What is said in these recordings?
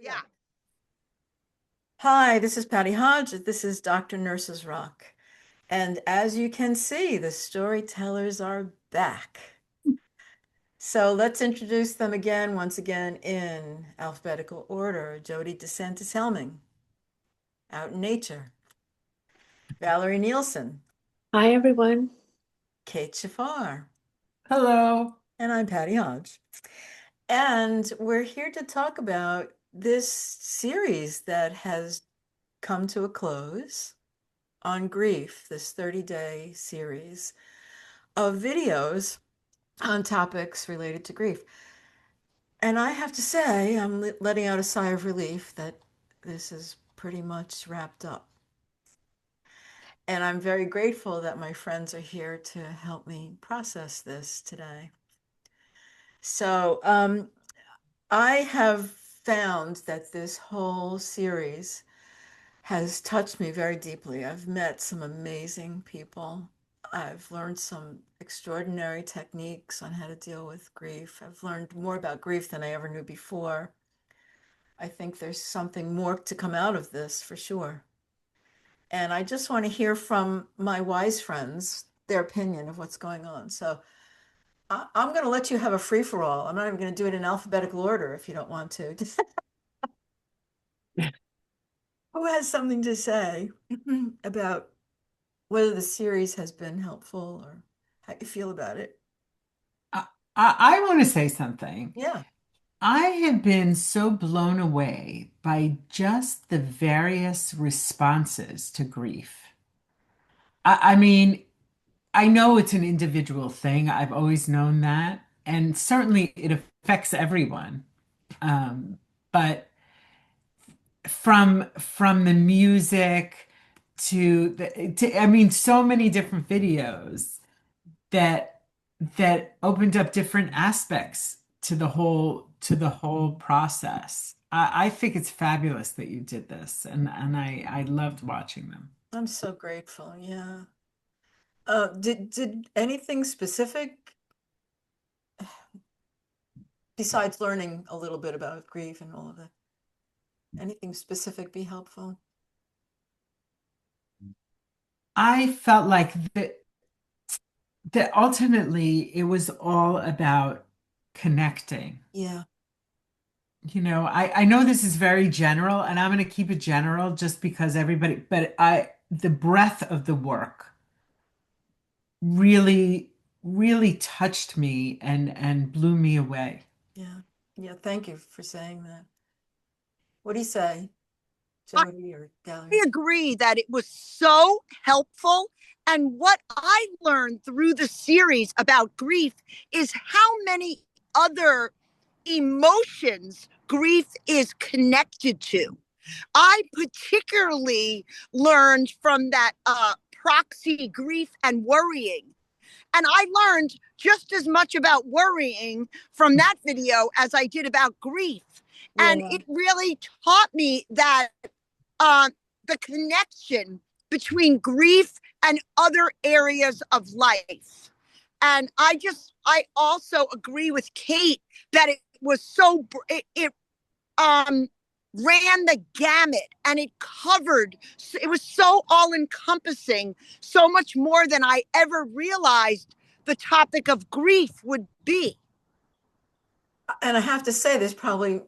Yeah. Hi, this is Patty Hodge. This is Dr. Nurses Rock. And as you can see, the storytellers are back. So let's introduce them again, once again, in alphabetical order. Jody DeSantis Helming, Out in Nature. Valerie Nielsen, Hi, everyone. Kate Shafar, Hello. and I'm Patty Hodge. And we're here to talk about this series that has come to a close on grief, this 30-day series of videos on topics related to grief. And I have to say, I'm letting out a sigh of relief that this is pretty much wrapped up. And I'm very grateful that my friends are here to help me process this today. So I have found that this whole series has touched me very deeply. I've met some amazing people. I've learned some extraordinary techniques on how to deal with grief. I've learned more about grief than I ever knew before. I think there's something more to come out of this for sure. And I just want to hear from my wise friends, their opinion of what's going on. So I'm going to let you have a free for all. I'm not even going to do it in alphabetical order if you don't want to. Who has something to say about whether the series has been helpful or how you feel about it? I want to say something. Yeah. I have been so blown away by just the various responses to grief. I mean, I know it's an individual thing. I've always known that. And certainly it affects everyone. Um, but from the music I mean, so many different videos that that opened up different aspects to the whole process. I think it's fabulous that you did this, and I loved watching them. I'm so grateful. Yeah. Did anything specific besides learning a little bit about grief and all of that, anything specific be helpful? I felt like that ultimately it was all about connecting. Yeah. I know this is very general, and I'm going to keep it general just because everybody, but the breadth of the work really, really touched me and blew me away. Yeah. Yeah. Thank you for saying that. What do you say, I Jody or Gallery? agree that it was so helpful. And what I learned through the series about grief is how many other emotions grief is connected to. I particularly learned from that proxy grief and worrying. And I learned just as much about worrying from that video as I did about grief. And Yeah. it really taught me that uh, the connection between grief and other areas of life. And I also agree with Kate that it was it ran the gamut and it covered, it was so all encompassing, so much more than I ever realized the topic of grief would be. And I have to say, there's probably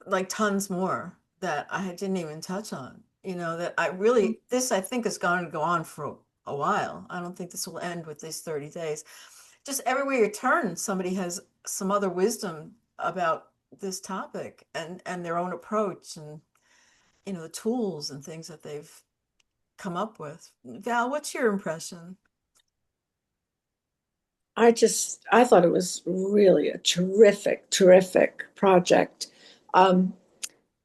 like tons more that I didn't even touch on, that I really, this I think is going to go on for a while. I don't think this will end with these 30 days. Just everywhere you turn, somebody has some other wisdom about this topic and their own approach and, the tools and things that they've come up with. Val, what's your impression? I thought it was really a terrific, terrific project. Um,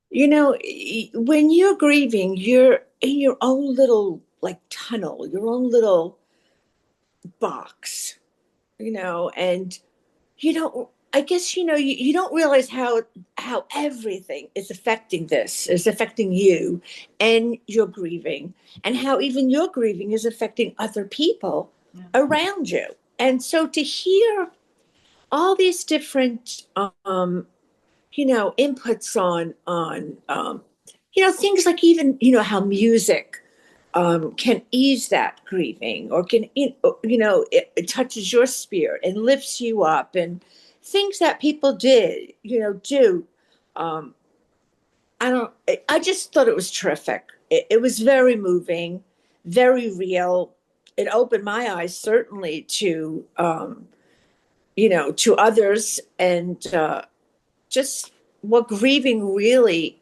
when you're grieving, you're in your own little like tunnel, your own little box, and I guess, you don't realize how everything is affecting you and your grieving, and how even your grieving is affecting other people Yeah. around you. And so to hear all these different inputs on things like, even how music can ease that grieving, or can it touches your spirit and lifts you up, and things that people do. um, I just thought it was terrific. It was very moving, very real. It opened my eyes, certainly, to others, and just what grieving really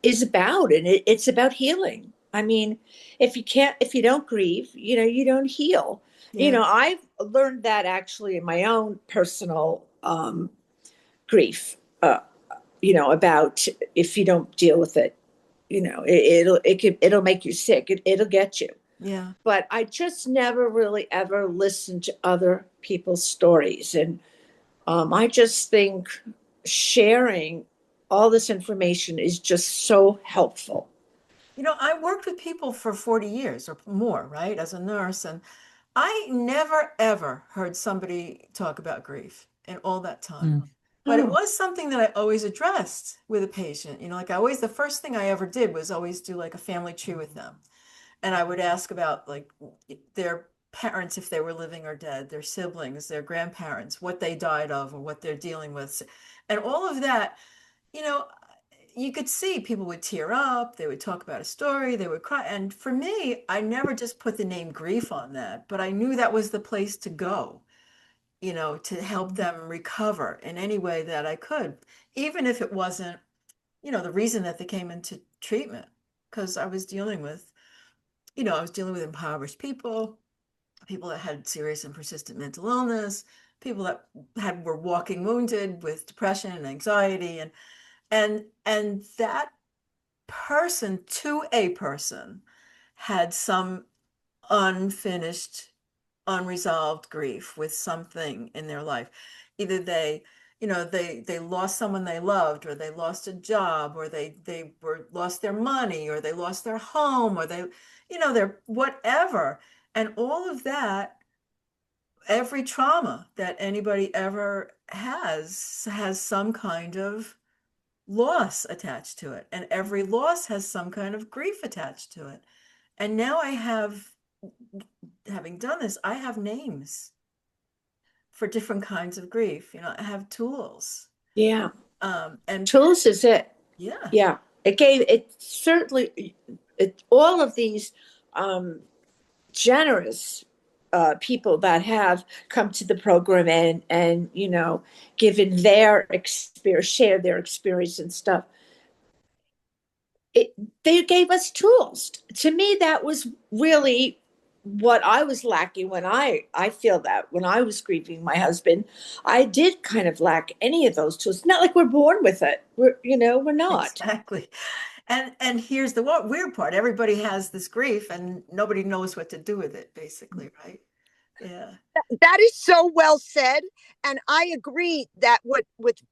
is about. And it's about healing. I mean, if you don't grieve, you don't heal. Yeah. I've learned that, actually, in my own personal grief, about, if you don't deal with it, it'll make you sick. It'll get you. Yeah. But I just never really ever listened to other people's stories. And I just think sharing all this information is just so helpful. I worked with people for 40 years or more, right, as a nurse, and I never ever heard somebody talk about grief in all that time. Mm. But it Oh, was something that I always addressed with a patient. Like the first thing I ever did was always do like a family tree with them. And I would ask about like their parents, if they were living or dead, their siblings, their grandparents, what they died of or what they're dealing with. And all of that, you know, you could see people would tear up, they would talk about a story, they would cry. And for me, I never just put the name grief on that, but I knew that was the place to go, to help them recover in any way that I could, even if it wasn't, the reason that they came into treatment. Because I was dealing with impoverished people, people that had serious and persistent mental illness, people that were walking wounded with depression and anxiety, and that person to a person had some unfinished, unresolved grief with something in their life. Either they lost someone they loved, or they lost a job, or they were lost their money, or they lost their home, or their whatever. And all of that, every trauma that anybody ever has some kind of loss attached to it, and every loss has some kind of grief attached to it. And now having done this, I have names for different kinds of grief. I have tools. yeah. And Tools is it. yeah, Yeah. It certainly, all of these generous people that have come to the program, and given their experience, shared their experience and stuff. it, they gave us tools. To me, that was really what I was lacking. When I feel that when I was grieving my husband, I did kind of lack any of those tools. Not like we're born with it. We're not. exactly. And here's the weird part. Everybody has this grief and nobody knows what to do with it, basically, right? Yeah. That is so well said, and I agree that with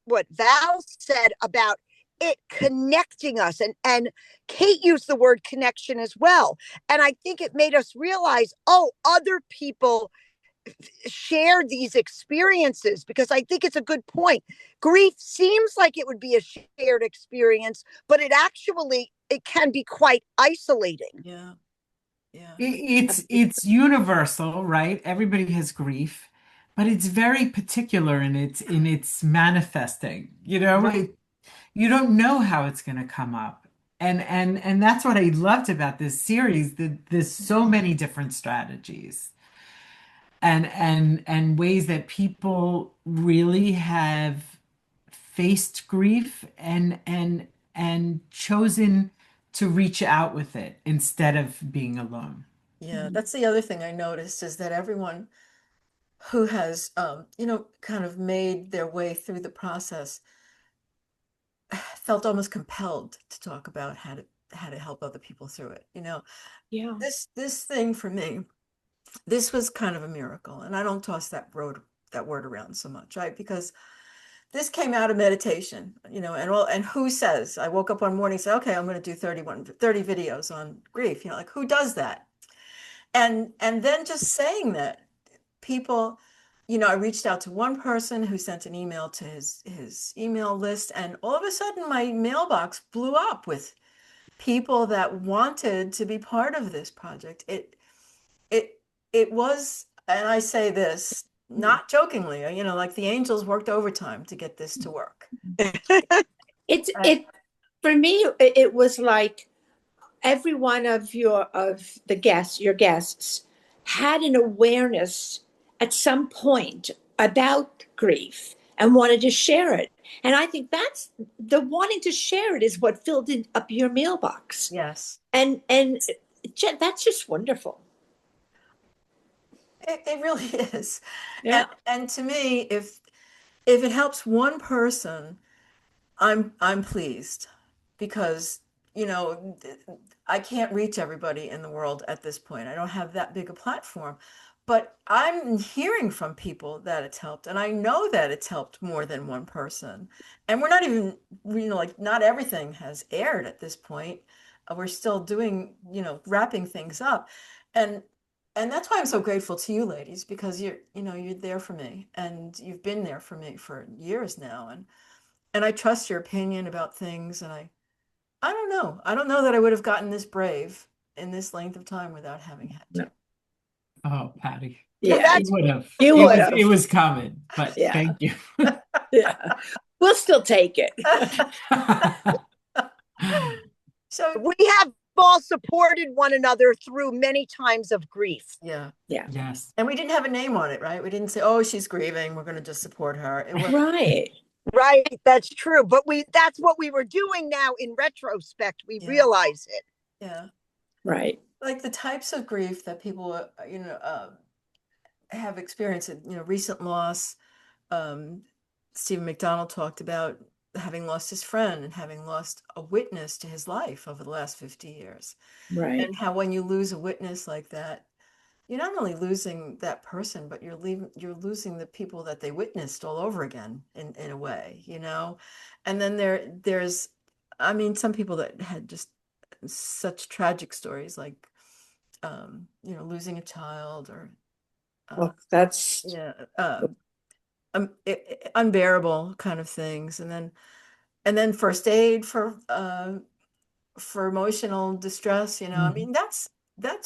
what Val said about it connecting us, and Kate used the word connection as well, and I think it made us realize, oh, other people share these experiences, because I think it's a good point. Grief seems like it would be a shared experience, but it can be quite isolating. Yeah. Yeah. It's universal, right? Everybody has grief, but it's very particular in its manifesting. Right. You don't know how it's going to come up. And that's what I loved about this series, that there's so many different strategies and ways that people really have faced grief and chosen to reach out with it instead of being alone. Yeah. That's the other thing I noticed is that everyone who has, kind of made their way through the process felt almost compelled to talk about how to help other people through it. Yeah. This thing for me, this was kind of a miracle, and I don't toss that word around so much, right? Because this came out of meditation, and who says I woke up one morning and said, okay, I'm going to do 30 videos on grief, who does that? And then just saying that people I reached out to one person who sent an email to his email list, and all of a sudden my mailbox blew up with people that wanted to be part of this project. It it was, and I say this not jokingly, like the angels worked overtime to get this to work. It's And it for me. It was like every one of your guests, had an awareness at some point about grief and wanted to share it. And I think that's the wanting to share it is what filled up your mailbox. yes, And that's just wonderful. it really is. Yeah. And to me, if it helps one person, I'm pleased, because you know I can't reach everybody in the world at this point. I don't have that big a platform, but I'm hearing from people that it's helped, and I know that it's helped more than one person. And we're not even, like, not everything has aired at this point. We're still doing, wrapping things up, and that's why I'm so grateful to you ladies, because you're there for me, and you've been there for me for years now, and I trust your opinion about things. And I don't know. I don't know that I would have gotten this brave in this length of time without having had to. No. Oh, Patty, Well, Yeah. you that's would have. You It would was have. it was coming, but Yeah. thank you. Yeah. We'll still take it. So, we have all supported one another through many times of grief. yeah. Yeah. Yes. And we didn't have a name on it, right? We didn't say, oh, she's grieving, we're going to just support her. It was, Right. Right, that's true. But that's what we were doing now in retrospect. We Yeah. realize it. yeah. Right. Like the types of grief that people, have experienced, recent loss. Stephen McDonald talked about having lost his friend and having lost a witness to his life over the last 50 years. Right. And how when you lose a witness like that, you're not only losing that person, but you're losing the people that they witnessed all over again, in a way, And then there's, I mean, some people that had just such tragic stories, like, losing a child, or uh, Well, that's yeah, unbearable kind of things. And then first aid for emotional distress. I Mhm. mean, that's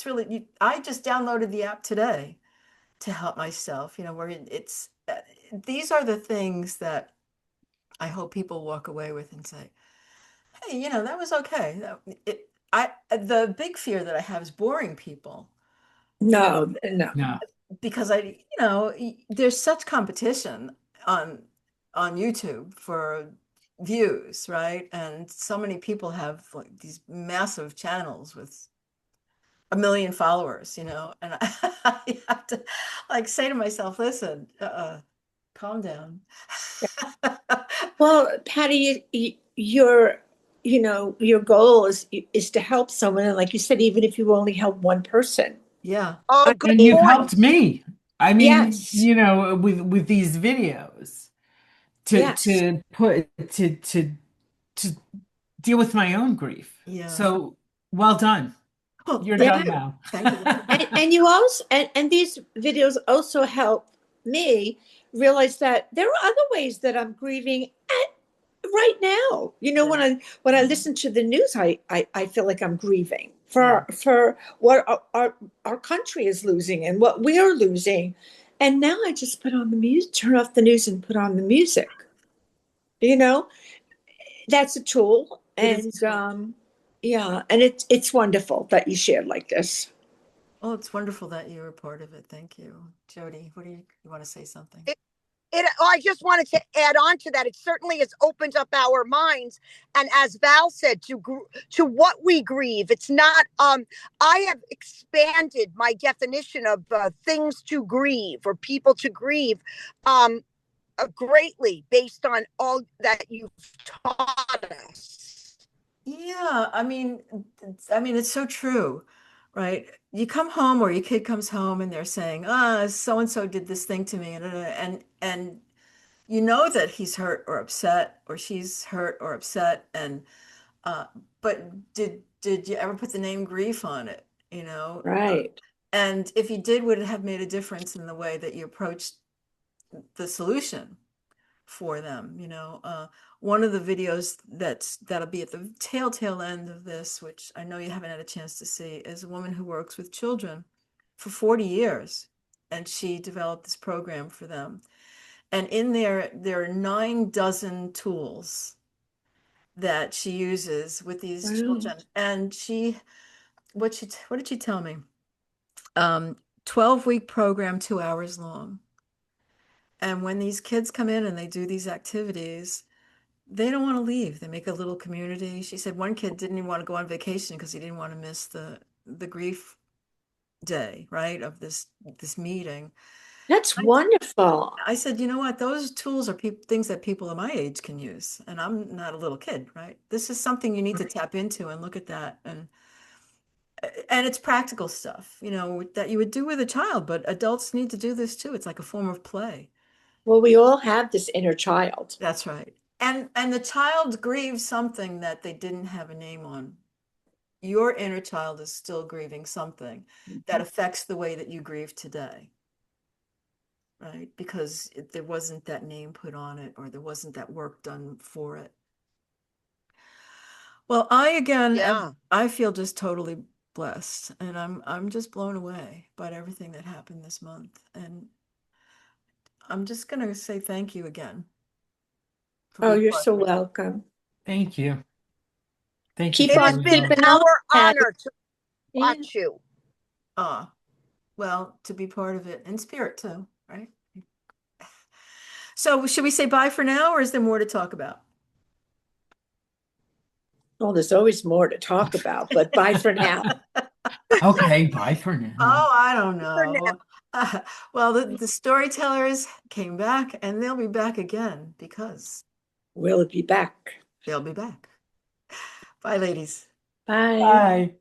really, I just downloaded the app today to help myself, where it's these are the things that I hope people walk away with and say, hey, that was okay. The big fear that I have is boring people, you know no. No. because there's such competition on YouTube for views, right? And so many people have, like, these massive channels with a million followers, and I have to, like, say to myself, listen, calm down. Well, Patty, your goal is to help someone, and like you said, even if you only help one person. Yeah. Oh, I good And mean, you've point. helped me. I mean, yes, with these videos to yes. to put to deal with my own grief. Yeah. So well done. Well, You're thank Yeah. done you. now. Thank you. And you also and these videos also help me realize that there are other ways that I'm grieving right now. Yeah. When I listen to the news, I feel like I'm grieving Yeah. for what our country is losing and what we are losing. And now I just put on the music, turn off the news and put on the music. You know, that's a tool. It is. And yeah, and it's wonderful that you shared like this. Oh, it's wonderful that you were part of it. Thank you. Jody, what do you want to say something? I just wanted to add on to that. It certainly has opened up our minds, and as Val said, to what we grieve. It's not. I have expanded my definition of things to grieve or people to grieve, greatly based on all that you've taught us. Yeah, it's so true, right? You come home, or your kid comes home, and they're saying, "Ah, so and so did this thing to me," and you know that he's hurt or upset, or she's hurt or upset, and uh, but did you ever put the name grief on it? Right. And if you did, would it have made a difference in the way that you approached the solution for them. One of the videos that'll be at the tail end of this, which I know you haven't had a chance to see, is a woman who works with children for 40 years, and she developed this program for them. And in there are 9 dozen tools that she uses with these children. And what did she tell me? 12-week program, 2 hours long. And when these kids come in and they do these activities, they don't want to leave. They make a little community. She said one kid didn't even want to go on vacation because he didn't want to miss the grief day, right, of this meeting. That's wonderful. I said, you know what? Those tools are things that people of my age can use, and I'm not a little kid, right? This is something you need to tap into and look at that, and it's practical stuff, that you would do with a child, but adults need to do this too. It's like a form of play. Well, we all have this inner child. That's right. And the child grieves something that they didn't have a name on. Your inner child is still grieving something that affects the way that you grieve today. Right? Because there wasn't that name put on it, or there wasn't that work done for it. Well, I feel just totally blessed, and I'm just blown away by everything that happened this month. And I'm just going to say thank you again. Oh, you're so welcome. Thank you. Thank Keep you. It has been our honor to watch you. Well, to be part of it in spirit too, right? So should we say bye for now, or is there more to talk about? Well, there's always more to talk about, but bye for now. Okay, bye for now. Oh, I don't know. Well, the storytellers came back, and they'll be back again because We'll be back. they'll be back. Bye, ladies. Bye. Bye.